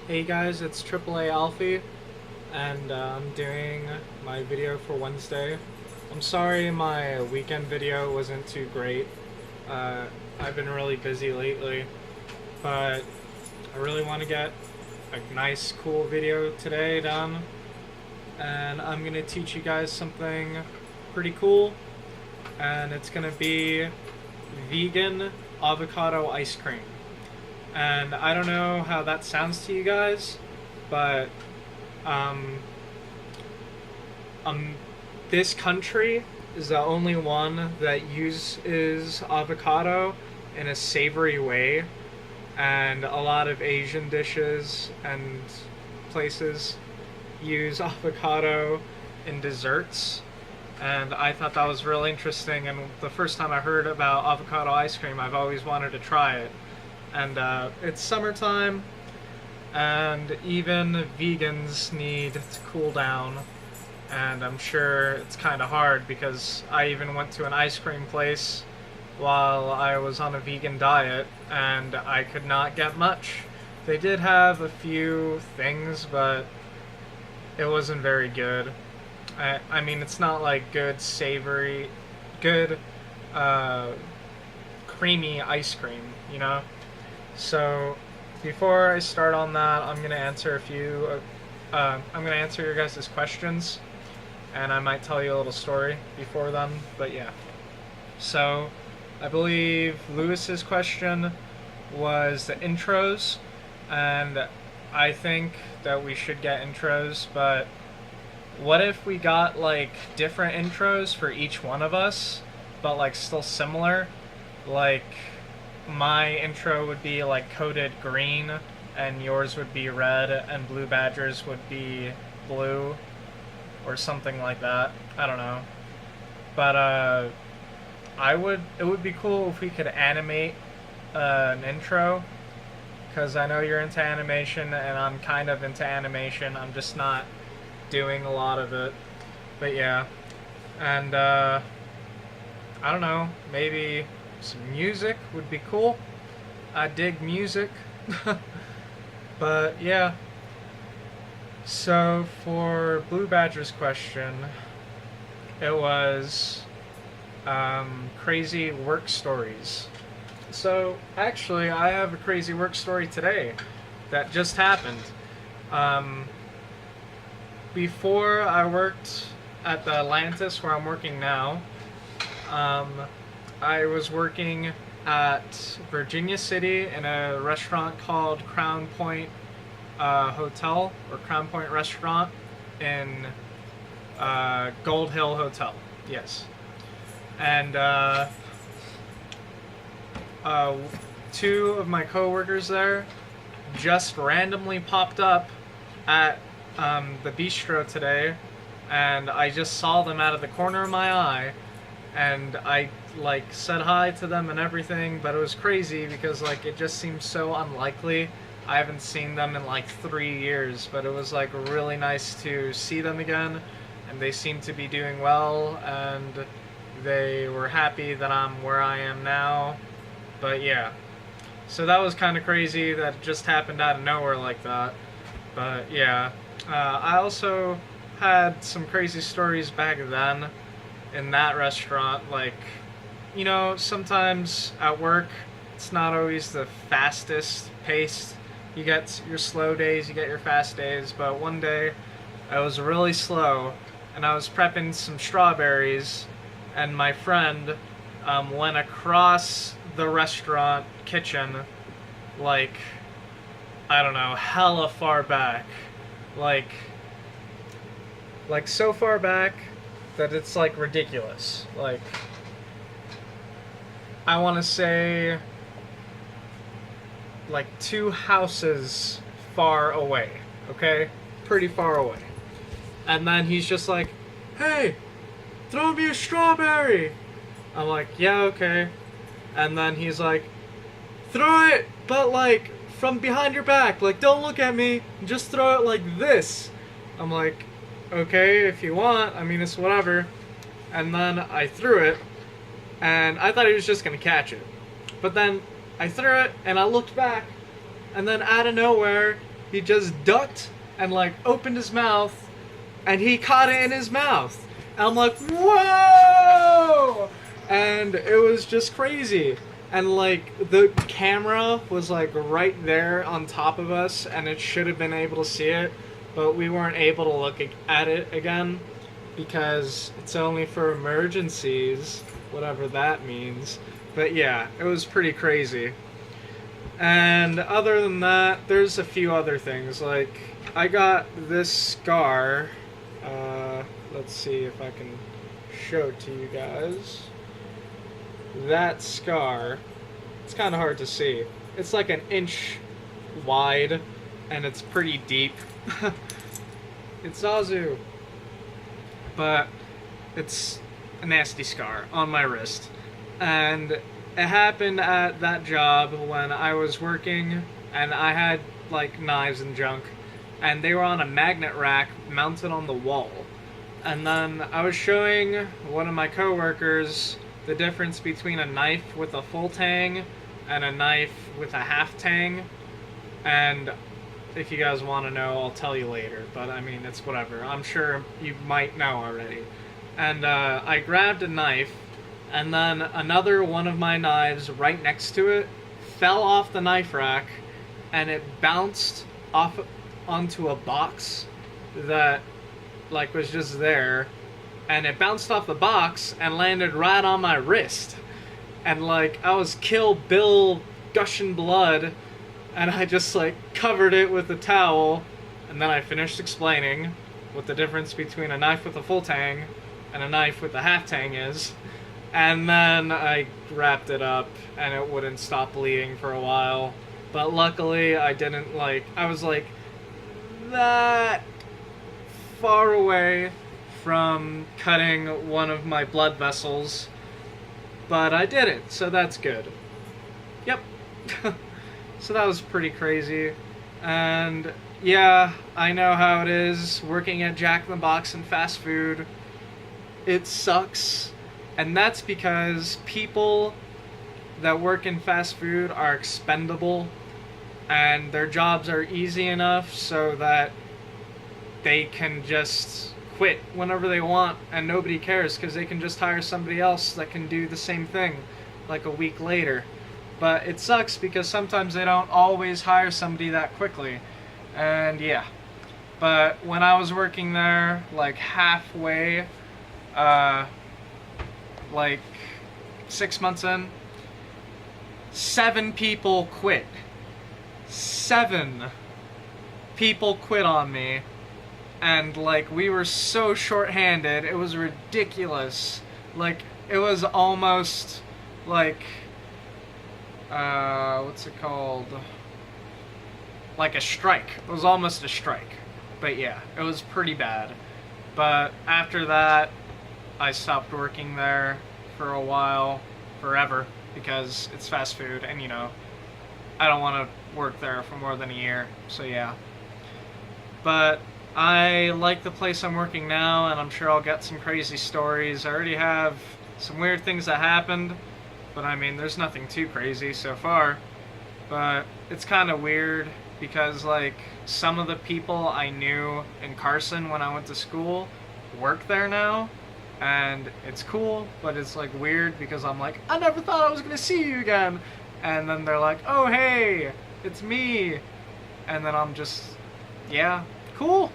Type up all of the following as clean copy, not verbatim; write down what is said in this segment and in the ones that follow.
Hey guys, it's AAA Alfie, and I'm doing my video for Wednesday. I'm sorry my weekend video wasn't too great. Uh, I've been really busy lately, but I really want to get a nice, cool video today done, and I'm gonna teach you guys something pretty cool, and it's gonna be vegan avocado ice cream. And I don't know how that sounds to you guys, but um, um, this country is the only one that uses avocado in a savory way, and a lot of Asian dishes and places use avocado in desserts. And I thought that was really interesting. And the first time I heard about avocado ice cream, I've always wanted to try it. And it's summertime, and even vegans need to cool down. And I'm sure it's kind of hard because I even went to an ice cream place while I was on a vegan diet, and I could not get much. They did have a few things, but it wasn't very good. I mean, it's not like good savory, good creamy ice cream, you know? So, before I start on that, I'm gonna answer a few. I'm gonna answer your guys' questions, and I might tell you a little story before them. But yeah. So, I believe Lewis's question was the intros, and I think that we should get intros. But what if we got like different intros for each one of us, but like still similar, like my intro would be like coded green, and yours would be red, and Blue Badger's would be blue, or something like that. I don't know. But it would be cool if we could animate an intro, because I know you're into animation, and I'm kind of into animation. I'm just not doing a lot of it. But yeah. And I don't know, maybe some music would be cool. I dig music. But yeah. So for Blue Badger's question, it was crazy work stories. So actually, I have a crazy work story today that just happened. Before I worked at the Atlantis, where I'm working now, I was working at Virginia City in a restaurant called Crown Point Hotel, or Crown Point Restaurant in Gold Hill Hotel. Yes. And two of my coworkers there just randomly popped up at the bistro today, and I just saw them out of the corner of my eye, and I like said hi to them and everything, but it was crazy because like it just seemed so unlikely. I haven't seen them in like 3 years, but it was like really nice to see them again, and they seemed to be doing well, and they were happy that I'm where I am now. But yeah, so that was kind of crazy that it just happened out of nowhere like that. But yeah, I also had some crazy stories back then in that restaurant. Like, you know, sometimes at work, it's not always the fastest paced. You get your slow days, you get your fast days, but one day I was really slow, and I was prepping some strawberries, and my friend went across the restaurant kitchen, like, I don't know, hella far back. Like so far back that it's like ridiculous. Like, I want to say like 2 houses far away, okay? Pretty far away. And then he's just like, "Hey, throw me a strawberry." I'm like, "Yeah, okay." And then he's like, "Throw it, but like from behind your back. Like, don't look at me. Just throw it like this." I'm like, "Okay, if you want. I mean, it's whatever." And then I threw it, and I thought he was just gonna catch it. But then I threw it, and I looked back, and then out of nowhere, he just ducked and like opened his mouth, and he caught it in his mouth. And I'm like, whoa! And it was just crazy. And like the camera was like right there on top of us, and it should have been able to see it, but we weren't able to look at it again because it's only for emergencies, whatever that means. But yeah, it was pretty crazy. And other than that, there's a few other things. Like, I got this scar. Let's see if I can show it to you guys. That scar, it's kind of hard to see. It's like an inch wide, and it's pretty deep. It's Zazu. But it's a nasty scar on my wrist. And it happened at that job when I was working, and I had like knives and junk, and they were on a magnet rack mounted on the wall. And then I was showing one of my coworkers the difference between a knife with a full tang and a knife with a half tang. And if you guys want to know, I'll tell you later, but I mean, it's whatever. I'm sure you might know already. And I grabbed a knife, and then another one of my knives right next to it fell off the knife rack, and it bounced off onto a box that like was just there, and it bounced off the box and landed right on my wrist. And like I was Kill Bill gushing blood, and I just like covered it with a towel, and then I finished explaining what the difference between a knife with a full tang and a knife with a half tang is. And then I wrapped it up, and it wouldn't stop bleeding for a while. But luckily I didn't I was like that far away from cutting one of my blood vessels, but I didn't, so that's good. Yep. So that was pretty crazy. And yeah, I know how it is working at Jack in the Box and fast food. It sucks, and that's because people that work in fast food are expendable, and their jobs are easy enough so that they can just quit whenever they want, and nobody cares because they can just hire somebody else that can do the same thing like a week later. But it sucks because sometimes they don't always hire somebody that quickly. And yeah. But when I was working there, like halfway, like 6 months in, 7 people quit. 7 people quit on me. And like we were so short-handed, it was ridiculous. Like it was almost like what's it called? Like a strike. It was almost a strike. But yeah, it was pretty bad. But after that, I stopped working there for a while, forever, because it's fast food, and you know, I don't want to work there for more than a year. So yeah. But I like the place I'm working now, and I'm sure I'll get some crazy stories. I already have some weird things that happened, but I mean, there's nothing too crazy so far. But it's kind of weird because like some of the people I knew in Carson when I went to school work there now, and it's cool, but it's like weird because I'm like, I never thought I was gonna see you again, and then they're like, oh hey, it's me, and then I'm just, yeah, cool.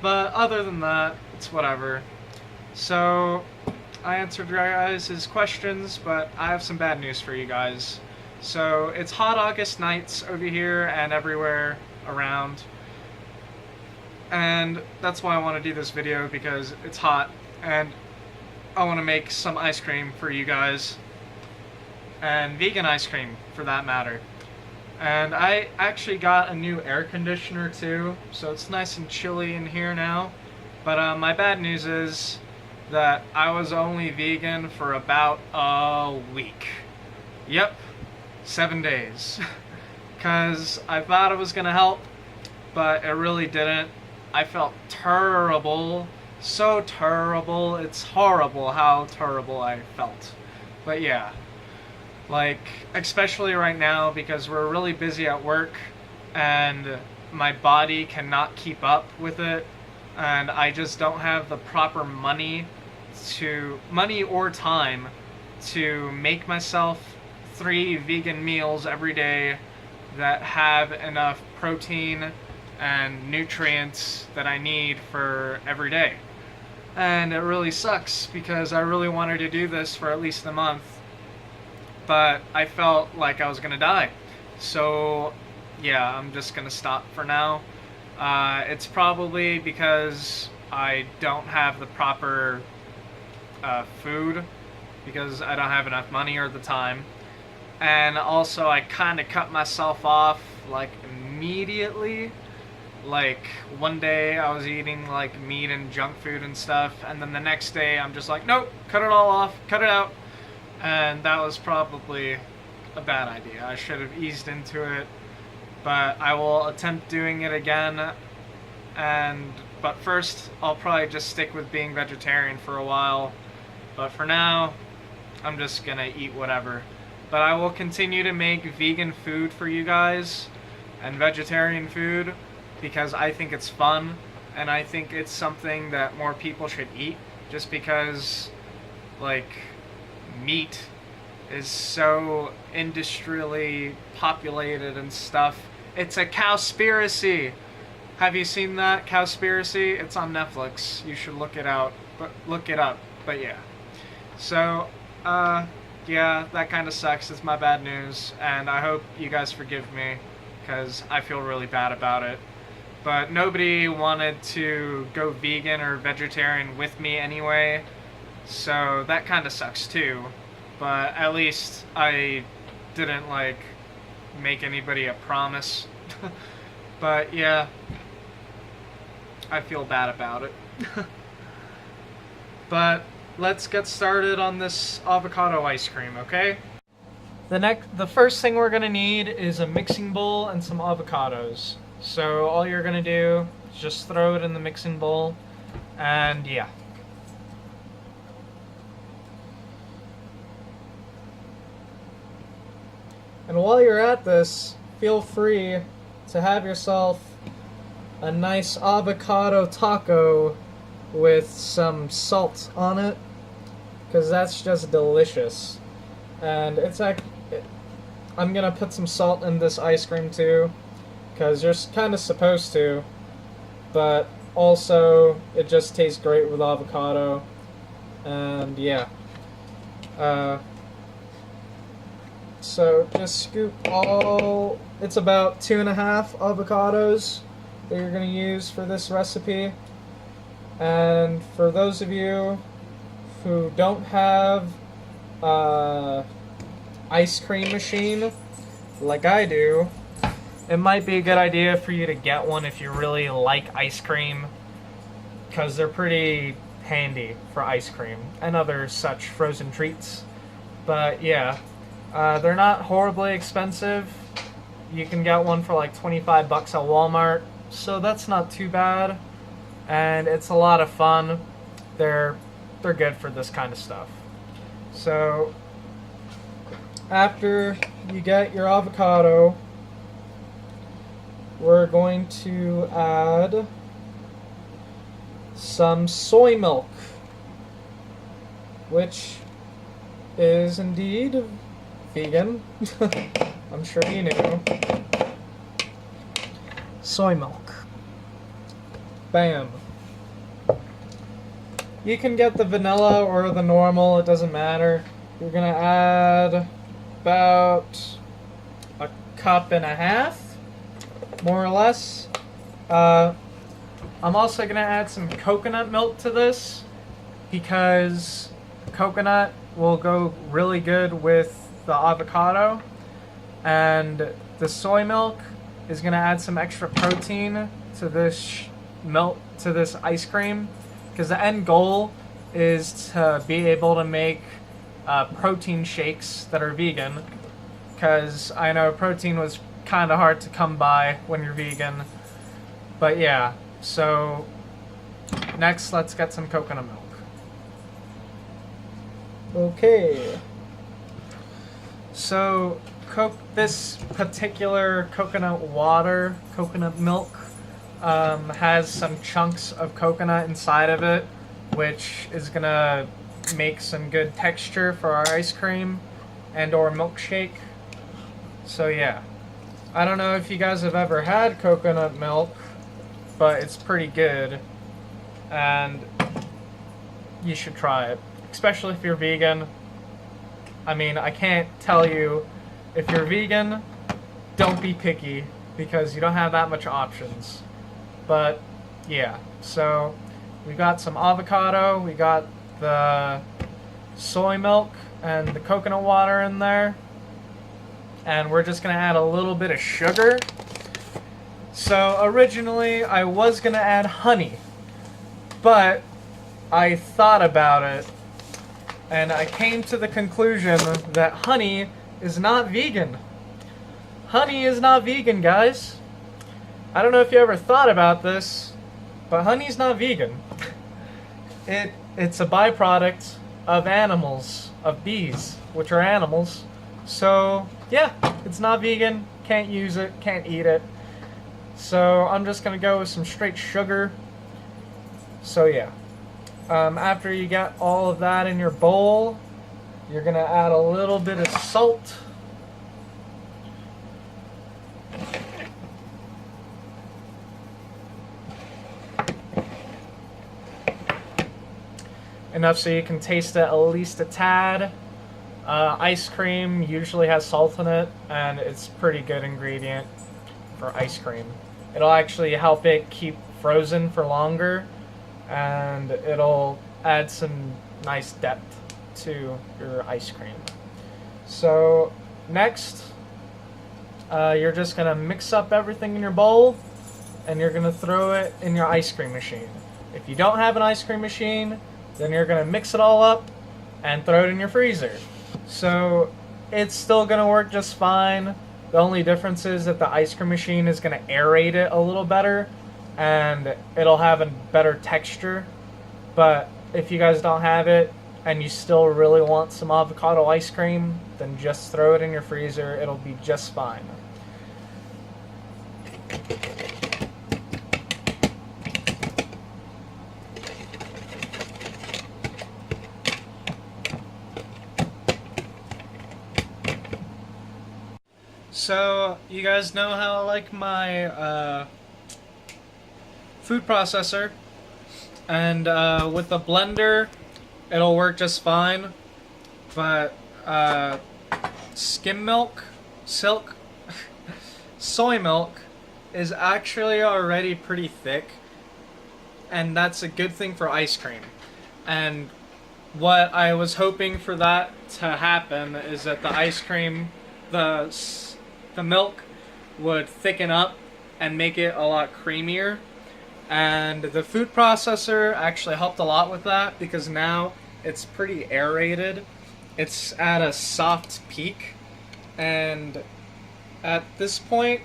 But other than that, it's whatever. So I answered your guys' questions, but I have some bad news for you guys. So it's hot August nights over here and everywhere around, and that's why I want to do this video, because it's hot and I want to make some ice cream for you guys, and vegan ice cream for that matter. And I actually got a new air conditioner too, so it's nice and chilly in here now. But my bad news is that I was only vegan for about a week. Yep, 7 days. Because I thought it was going to help, but it really didn't. I felt terrible, so terrible. It's horrible how terrible I felt. But yeah. Like, especially right now, because we're really busy at work, and my body cannot keep up with it, and I just don't have the proper money or time to make myself 3 vegan meals every day that have enough protein and nutrients that I need for every day. And it really sucks because I really wanted to do this for at least a month, but I felt like I was gonna die. So yeah, I'm just gonna stop for now. It's probably because I don't have the proper food, because I don't have enough money or the time. And also I kind of cut myself off like immediately. Like one day I was eating like meat and junk food and stuff, and then the next day I'm just like, nope, cut it all off, cut it out. And that was probably a bad idea. I should have eased into it, but I will attempt doing it again. But first I'll probably just stick with being vegetarian for a while. But for now, I'm just gonna eat whatever. But I will continue to make vegan food for you guys and vegetarian food because I think it's fun, and I think it's something that more people should eat, just because like meat is so industrially populated and stuff. It's a cowspiracy. Have you seen that Cowspiracy? It's on Netflix. You should look it up. But yeah. So, yeah, that kind of sucks. It's my bad news, and I hope you guys forgive me, because I feel really bad about it. But nobody wanted to go vegan or vegetarian with me anyway, so that kind of sucks too. But at least I didn't, like, make anybody a promise. But yeah, I feel bad about it. But let's get started on this avocado ice cream, okay? The first thing we're gonna need is a mixing bowl and some avocados. So all you're gonna do is just throw it in the mixing bowl, and yeah. And while you're at this, feel free to have yourself a nice avocado taco with some salt on it, because that's just delicious. And it's like, I'm gonna put some salt in this ice cream too, because you're kind of supposed to, but also it just tastes great with avocado. And yeah, so just scoop it's about 2.5 avocados that you're going to use for this recipe. And for those of you who don't have ice cream machine like I do, it might be a good idea for you to get one if you really like ice cream, because they're pretty handy for ice cream and other such frozen treats. But yeah, they're not horribly expensive. You can get one for like $25 at Walmart, so that's not too bad. And it's a lot of fun. They're good for this kind of stuff. So after you get your avocado, we're going to add some soy milk, which is indeed vegan. I'm sure you knew. Soy milk. Bam. You can get the vanilla or the normal, it doesn't matter. You're gonna add about 1.5 cups, more or less. I'm also gonna add some coconut milk to this, because coconut will go really good with the avocado, and the soy milk is going to add some extra protein to this to this ice cream, because the end goal is to be able to make protein shakes that are vegan, because I know protein was kind of hard to come by when you're vegan. But yeah, so next let's get some coconut milk. Okay. So, this particular coconut milk, has some chunks of coconut inside of it, which is gonna make some good texture for our ice cream and or milkshake. So yeah, I don't know if you guys have ever had coconut milk, but it's pretty good, and you should try it, especially if you're vegan. I mean, I can't tell you, if you're vegan, don't be picky, because you don't have that much options. But yeah, so we got some avocado, we got the soy milk and the coconut water in there, and we're just gonna add a little bit of sugar. So originally I was gonna add honey, but I thought about it and I came to the conclusion that honey is not vegan. Honey is not vegan, guys. I don't know if you ever thought about this, but honey's not vegan. It's a byproduct of animals, of bees, which are animals. So yeah, it's not vegan, can't use it, can't eat it. So I'm just gonna go with some straight sugar. So yeah, after you get all of that in your bowl, you're gonna add a little bit of salt. Enough so you can taste it at least a tad. Ice cream usually has salt in it, and it's a pretty good ingredient for ice cream. It'll actually help it keep frozen for longer, and it'll add some nice depth to your ice cream. So next, you're just gonna mix up everything in your bowl, and you're gonna throw it in your ice cream machine. If you don't have an ice cream machine, then you're gonna mix it all up and throw it in your freezer. So it's still gonna work just fine. The only difference is that the ice cream machine is gonna aerate it a little better, and it'll have a better texture. But if you guys don't have it and you still really want some avocado ice cream, then just throw it in your freezer. It'll be just fine. So, you guys know how I like my food processor, and with the blender it'll work just fine, but skim milk, soy milk is actually already pretty thick, and that's a good thing for ice cream. And what I was hoping for that to happen is that the ice cream, the milk would thicken up and make it a lot creamier. And the food processor actually helped a lot with that, because now it's pretty aerated. It's at a soft peak, and at this point,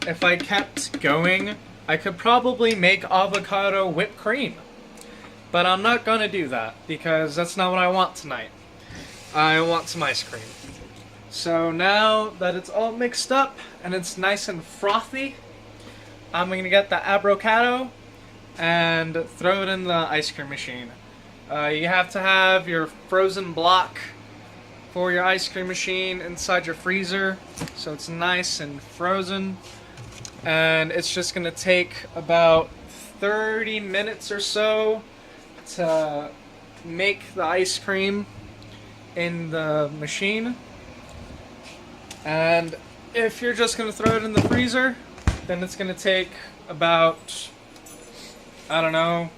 if I kept going, I could probably make avocado whipped cream. But I'm not gonna do that, because that's not what I want tonight. I want some ice cream. So now that it's all mixed up and it's nice and frothy, I'm gonna get the avocado and throw it in the ice cream machine. You have to have your frozen block for your ice cream machine inside your freezer, so it's nice and frozen. And it's just gonna take about 30 minutes or so to make the ice cream in the machine. And if you're just gonna throw it in the freezer, then it's gonna take about, I don't know,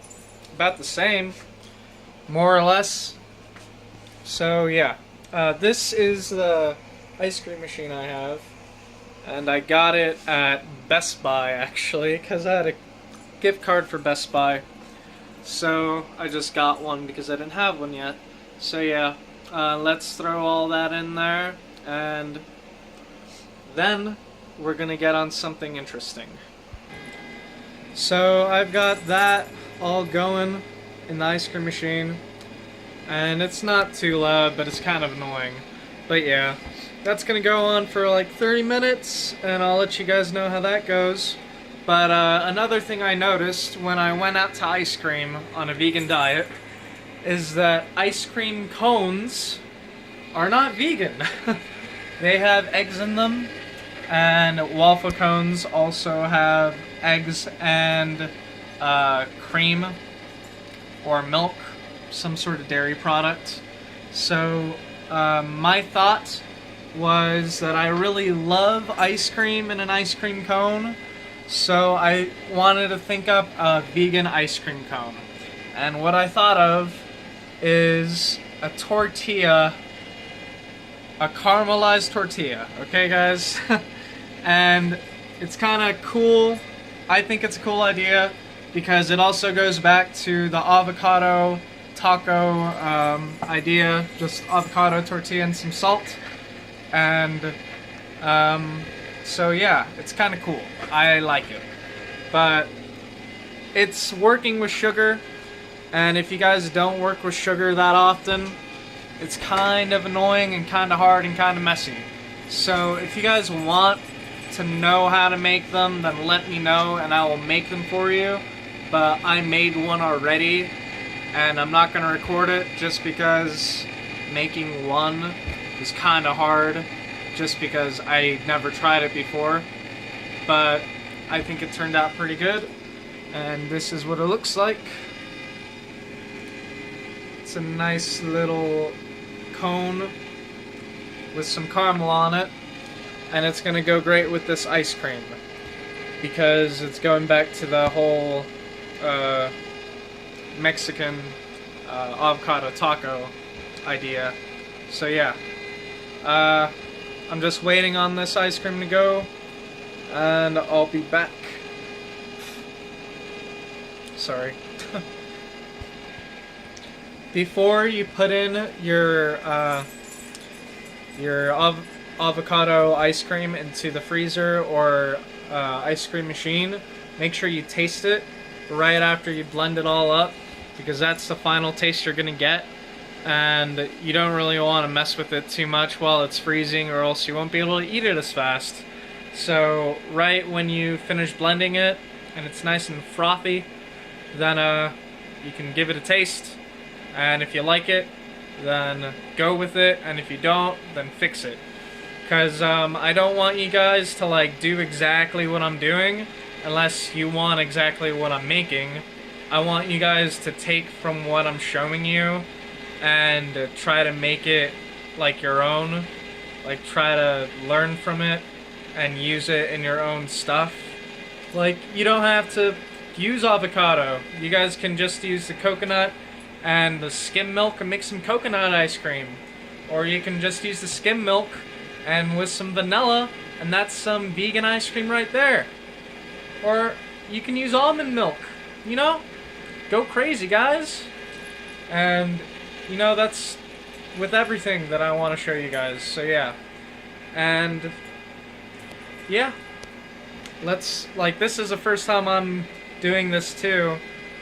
about the same, more or less. So yeah, this is the ice cream machine I have, and I got it at Best Buy actually, because I had a gift card for Best Buy. So I just got one because I didn't have one yet. So yeah, let's throw all that in there, and then we're gonna get on something interesting. So I've got that all going in the ice cream machine, and it's not too loud, but it's kind of annoying. But yeah, that's gonna go on for like 30 minutes, and I'll let you guys know how that goes. But another thing I noticed when I went out to ice cream on a vegan diet is that ice cream cones are not vegan. They have eggs in them, and waffle cones also have eggs and cream or milk, some sort of dairy product. So my thought was that I really love ice cream in an ice cream cone, so I wanted to think up a vegan ice cream cone. And what I thought of is a tortilla, a caramelized tortilla, okay guys? And it's kind of cool. I think it's a cool idea because it also goes back to the avocado taco idea, just avocado tortilla and some salt. And so yeah, it's kind of cool. I like it. But it's working with sugar, and if you guys don't work with sugar that often, it's kind of annoying and kind of hard and kind of messy. So if you guys want to know how to make them, then let me know and I will make them for you. But I made one already, and I'm not going to record it just because making one is kind of hard, just because I never tried it before. But I think it turned out pretty good, and this is what it looks like. It's a nice little cone with some caramel on it, and it's going to go great with this ice cream because it's going back to the whole Mexican avocado taco idea. So yeah, I'm just waiting on this ice cream to go, and I'll be back. Sorry. Before you put in your avocado ice cream into the freezer or ice cream machine, make sure you taste it right after you blend it all up, because that's the final taste you're gonna get, and you don't really want to mess with it too much while it's freezing, or else you won't be able to eat it as fast. So right when you finish blending it and it's nice and frothy, then you can give it a taste, and if you like it, then go with it, and if you don't, then fix it. Because I don't want you guys to like do exactly what I'm doing unless you want exactly what I'm making. I want you guys to take from what I'm showing you and try to make it like your own. Like, try to learn from it and use it in your own stuff. Like, you don't have to use avocado. You guys can just use the coconut and the skim milk and make some coconut ice cream. Or you can just use the skim milk and with some vanilla, and that's some vegan ice cream right there. Or you can use almond milk, you know? Go crazy, guys. And, you know, that's with everything that I want to show you guys. So yeah. And yeah, this is the first time I'm doing this too,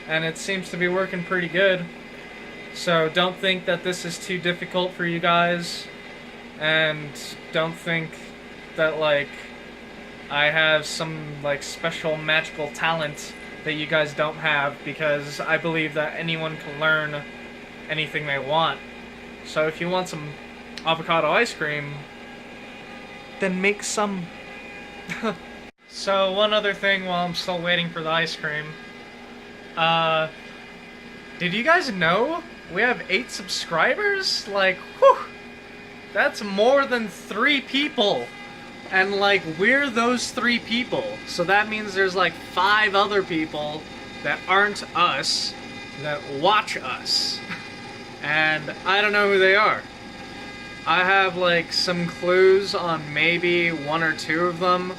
and it seems to be working pretty good. So don't think that this is too difficult for you guys, and don't think that like I have some like special magical talent that you guys don't have, because I believe that anyone can learn anything they want. So if you want some avocado ice cream, then make some. So one other thing while I'm still waiting for the ice cream. Did you guys know we have 8 subscribers? Like, whew, that's more than 3 people. And like, we're those 3 people. So that means there's like 5 other people that aren't us that watch us. And I don't know who they are. I have like some clues on maybe 1 or 2 of them,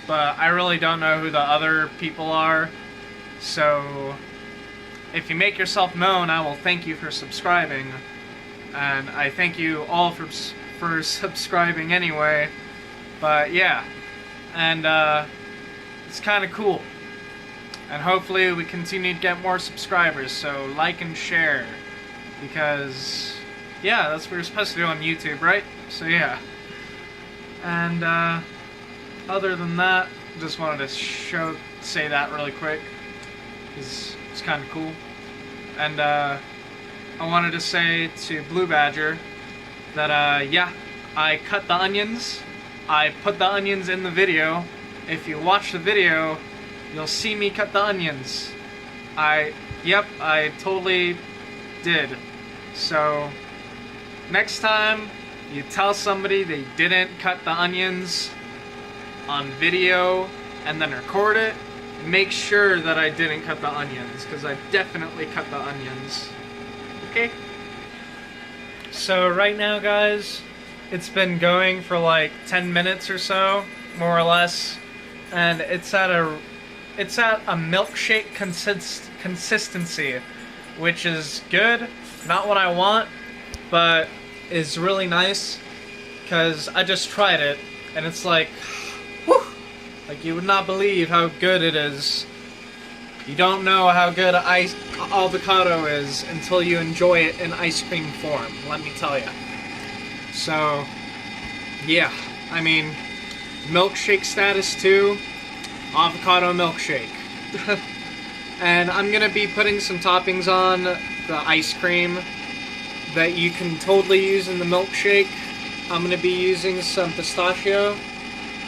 but I really don't know who the other people are. So if you make yourself known, I will thank you for subscribing. And I thank you all for subscribing anyway. But yeah, and it's kind of cool. And hopefully we continue to get more subscribers, so like and share. Because, yeah, that's what you're supposed to do on YouTube, right? So yeah. And other than that, just wanted to say that really quick. It's kind of cool. And I wanted to say to Blue Badger that yeah, I cut the onions. I put the onions in the video. If you watch the video, you'll see me cut the onions. Yep, I totally did. So next time you tell somebody they didn't cut the onions on video and then record it, make sure that I didn't cut the onions, because I definitely cut the onions. Okay? So right now, guys, it's been going for like 10 minutes or so, more or less, and it's at a milkshake consistency, which is good. Not what I want, but is really nice, because I just tried it, and it's like, whew, like you would not believe how good it is. You don't know how good avocado is until you enjoy it in ice cream form, let me tell you. So, yeah, I mean, milkshake status too, avocado milkshake. And I'm gonna be putting some toppings on the ice cream that you can totally use in the milkshake. I'm gonna be using some pistachio,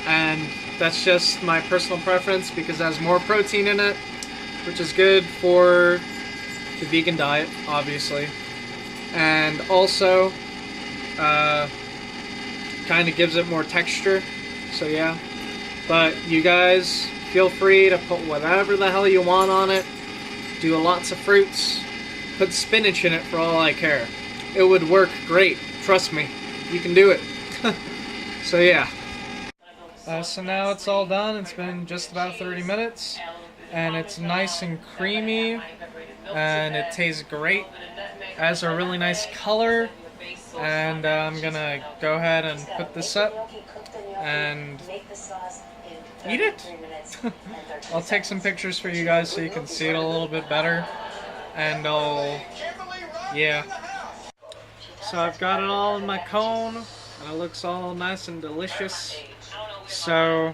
and that's just my personal preference because it has more protein in it, which is good for the vegan diet, obviously. And also, kind of gives it more texture, so yeah. But you guys, feel free to put whatever the hell you want on it. Do lots of fruits. Put spinach in it for all I care. It would work great, trust me. You can do it. So yeah. So now it's all done. It's been just about 30 minutes. And it's nice and creamy. And it tastes great. It has a really nice color. And I'm gonna go ahead and put this up and eat it. I'll take some pictures for you guys so you can see it a little bit better. And yeah. So I've got it all in my cone, and it looks all nice and delicious. So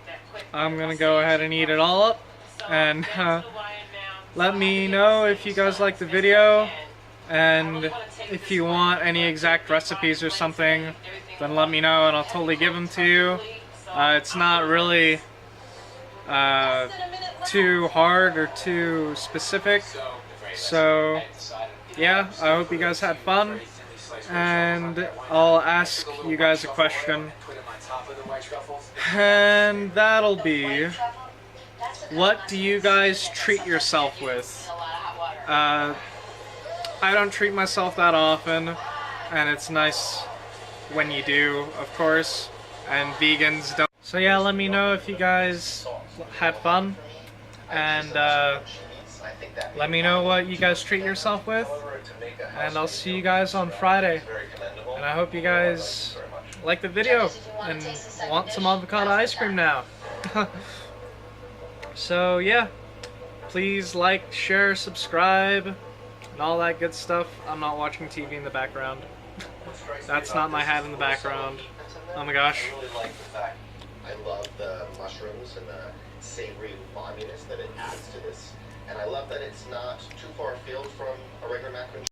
I'm gonna go ahead and eat it all up, and let me know if you guys like the video, and if you want any exact recipes or something, then let me know and I'll totally give them to you. It's not really too hard or too specific, so yeah, I hope you guys had fun. And I'll ask you guys a question, and that'll be, what do you guys treat yourself with? I don't treat myself that often, and it's nice when you do, of course, and vegans don't. So yeah, let me know if you guys had fun, and let me know what you guys treat yourself with, and I'll see you guys on Friday. And I hope you guys like the video and want some avocado ice cream now. So yeah, please like, share, subscribe, and all that good stuff. I'm not watching TV in the background. That's not my hat in the background. Oh my gosh. I love the mushrooms and the savory umaminess that it adds to this. And I love that it's not too far afield from a regular macaroni.